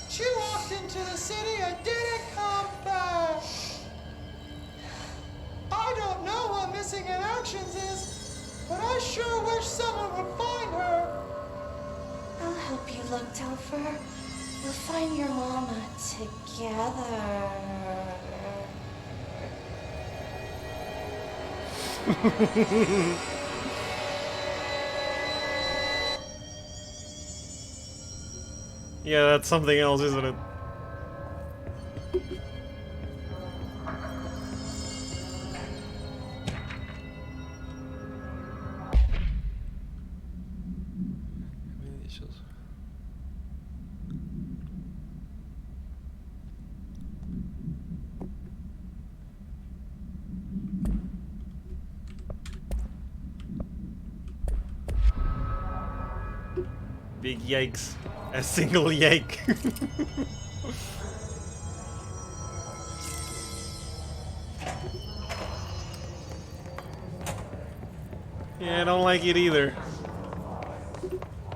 She walked into the city and didn't come back. I don't know what missing in actions is, but I sure wish someone would find her. I'll help you look, Telfer. We'll find your mama together. Yeah, that's something else, isn't it? Big yikes. A single yike. Yeah, I don't like it either.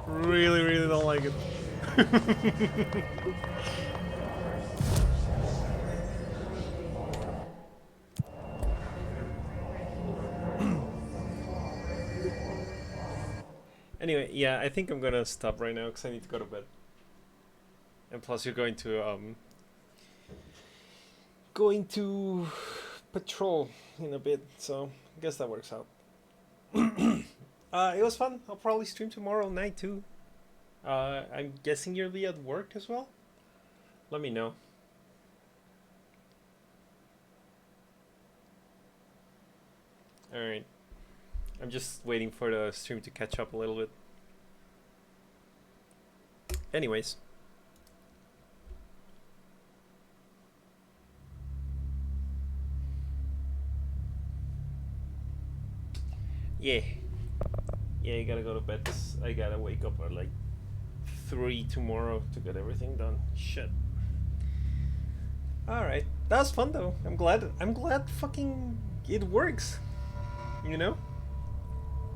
Really, really don't like it. Anyway, yeah, I think I'm gonna stop right now because I need to go to bed. And plus, you're going to patrol in a bit, so I guess that works out. It was fun. I'll probably stream tomorrow night too. I'm guessing you'll be at work as well. Let me know. All right. I'm just waiting for the stream to catch up a little bit. Anyways. Yeah. Yeah, you gotta go to bed. I gotta wake up at like 3 tomorrow to get everything done. Shit. Alright. That was fun though. I'm glad fucking it works. You know?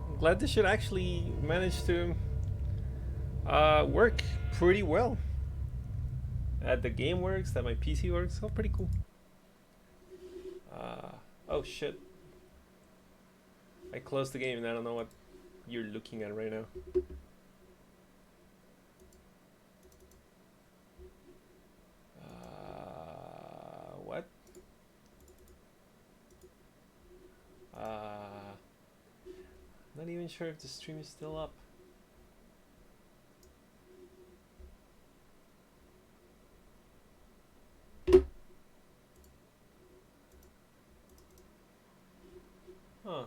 I'm glad this shit actually managed to work pretty well. That the game works, that my PC works. Oh, pretty cool. Oh shit. I closed the game and I don't know what you're looking at right now. What? Not even sure if the stream is still up. Huh.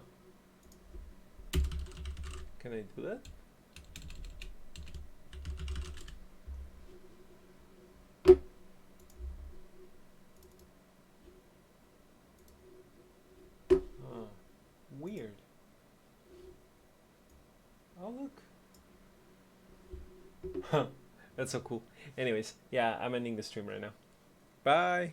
Can I do that? Weird. Oh look. That's so cool. Anyways, yeah, I'm ending the stream right now. Bye.